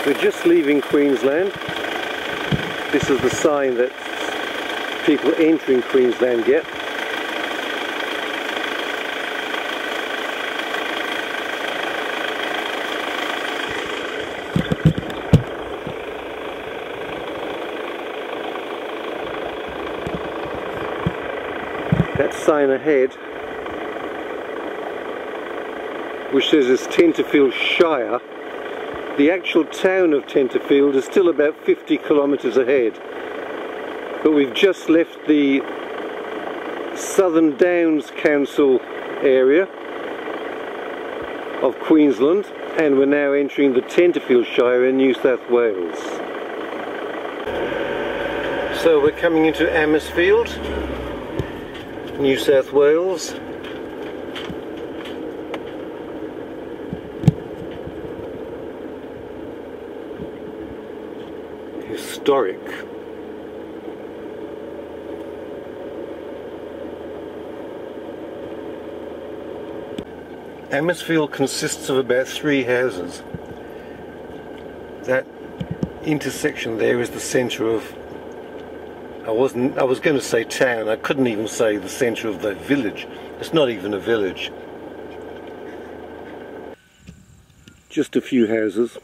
We're just leaving Queensland. This is the sign that people entering Queensland get. That sign ahead, which says it's Tenterfield Shire, the actual town of Tenterfield is still about 50 kilometres ahead. But we've just left the Southern Downs Council area of Queensland, and we're now entering the Tenterfield Shire in New South Wales. So we're coming into Amersfield, New South Wales. Historic. Amersfield consists of about 3 houses. That intersection there is the centre of, I was going to say town, I couldn't even say the centre of the village. It's not even a village. Just a few houses.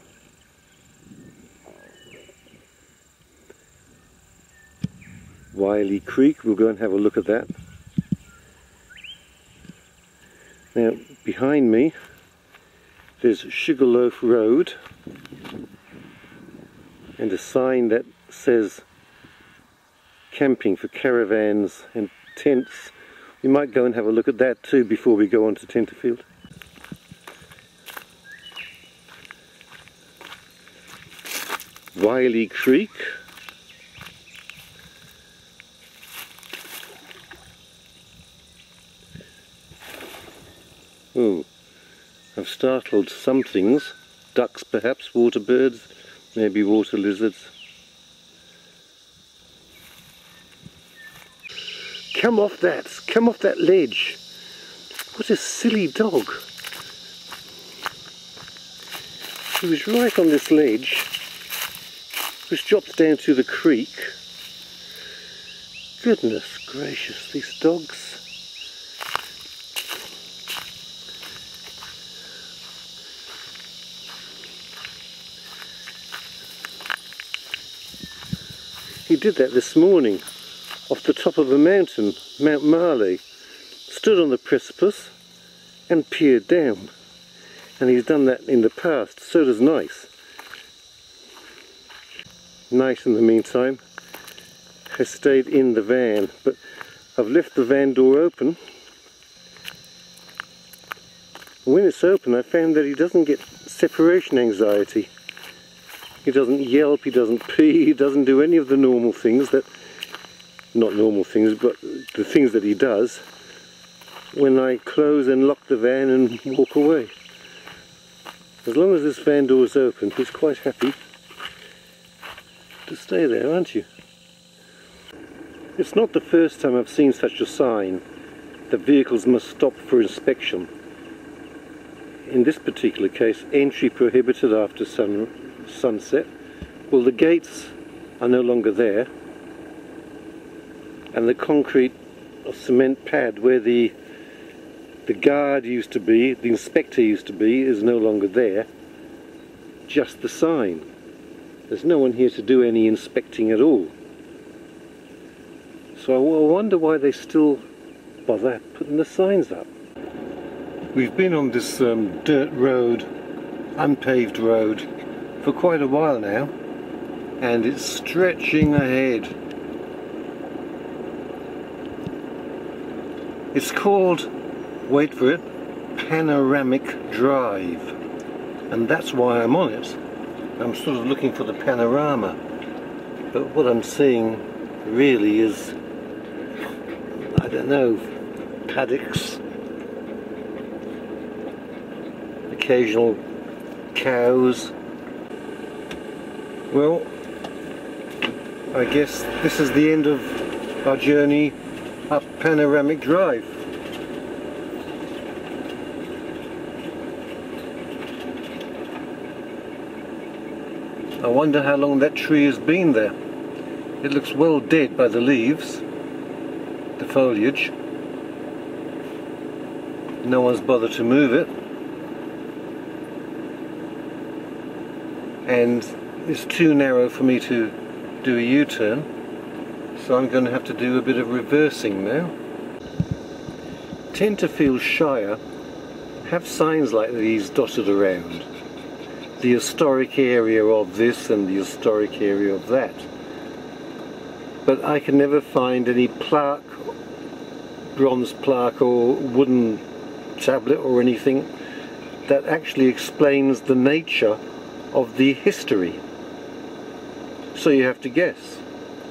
Wiley Creek, we'll go and have a look at that. Now behind me there's Sugarloaf Road and a sign that says camping for caravans and tents. We might go and have a look at that too before we go on to Tenterfield. Wiley Creek. Oh, I've startled some things. Ducks perhaps, water birds, maybe water lizards. Come off that ledge. What a silly dog. He was right on this ledge, which drops down to the creek. Goodness gracious, these dogs. He did that this morning off the top of a mountain, Mt Marley. Stood on the precipice and peered down. And he's done that in the past, so does Nice. Nice in the meantime has stayed in the van, but I've left the van door open. When it's open I found that he doesn't get separation anxiety. He doesn't yelp, he doesn't pee, he doesn't do any of the normal things that, not normal things, but the things that he does when I close and lock the van and walk away. As long as this van door is open, he's quite happy to stay there, aren't you? It's not the first time I've seen such a sign that vehicles must stop for inspection. In this particular case, entry prohibited after sunset. Well, the gates are no longer there, and the concrete or cement pad where the guard used to be, the inspector used to be, is no longer there. Just the sign. There's no one here to do any inspecting at all. So I wonder why they still bother putting the signs up. We've been on this dirt road, unpaved road, for quite a while now, and it's stretching ahead. It's called, wait for it, Panoramic Drive, and that's why I'm on it. I'm sort of looking for the panorama, but what I'm seeing really is, I don't know, paddocks, occasional cows. Well, I guess this is the end of our journey up Panoramic Drive. I wonder how long that tree has been there. It looks well dead by the leaves, the foliage. No one's bothered to move it. And it's too narrow for me to do a U-turn, so I'm going to have to do a bit of reversing now. Tenterfield Shire have signs like these dotted around. The historic area of this and the historic area of that. But I can never find any plaque, bronze plaque or wooden tablet or anything that actually explains the nature of the history. So you have to guess.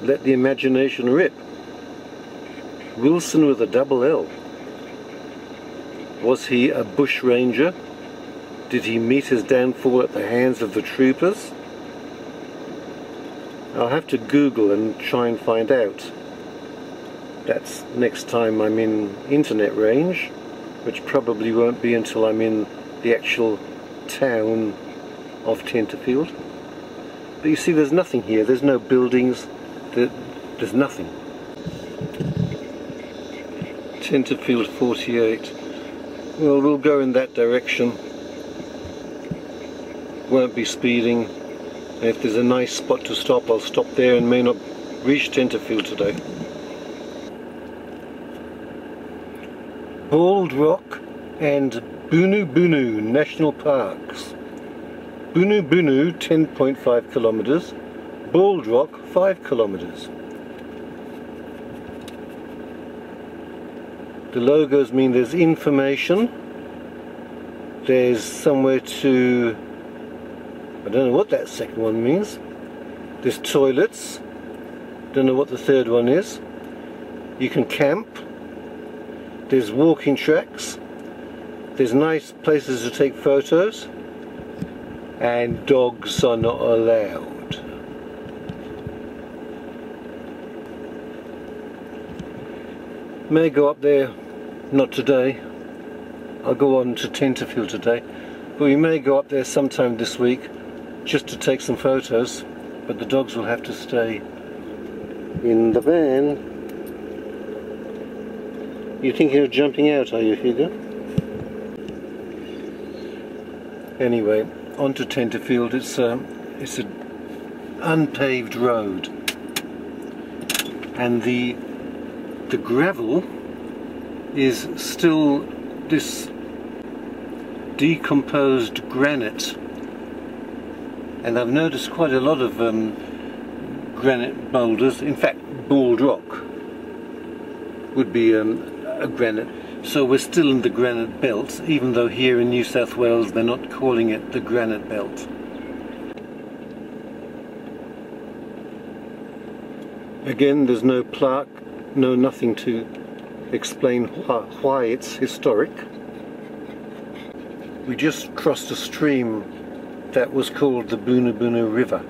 Let the imagination rip. Wilson with a double L. Was he a bushranger? Did he meet his downfall at the hands of the troopers? I'll have to Google and try and find out. That's next time I'm in internet range, which probably won't be until I'm in the actual town of Tenterfield. But you see, there's nothing here. There's no buildings. There's nothing. Tenterfield 48. Well, we'll go in that direction. Won't be speeding. And if there's a nice spot to stop, I'll stop there and may not reach Tenterfield today. Bald Rock and Bunu Bunu National Parks. Bunu Bunu 10.5 kilometers, Bald Rock 5 kilometers. The logos mean there's information, there's somewhere to, I don't know what that second one means, there's toilets, don't know what the third one is, you can camp, there's walking tracks, there's nice places to take photos, and dogs are not allowed. May go up there, not today. I'll go on to Tenterfield today, but we may go up there sometime this week just to take some photos, but the dogs will have to stay in the van. You're thinking of jumping out, are you, Hugo? Anyway, on to Tenterfield. It's an unpaved road, and the gravel is still this decomposed granite, and I've noticed quite a lot of granite boulders. In fact, Bald Rock would be a granite. So we're still in the granite belt, even though here in New South Wales they're not calling it the granite belt. Again, there's no plaque, no nothing to explain why it's historic. We just crossed a stream that was called the Bunu Bunu River.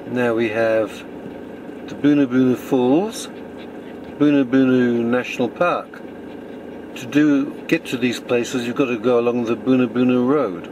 Now we have the Bunu Bunu Falls, Bunu Bunu National Park. To get to these places, you've got to go along the Bunu Bunu Road.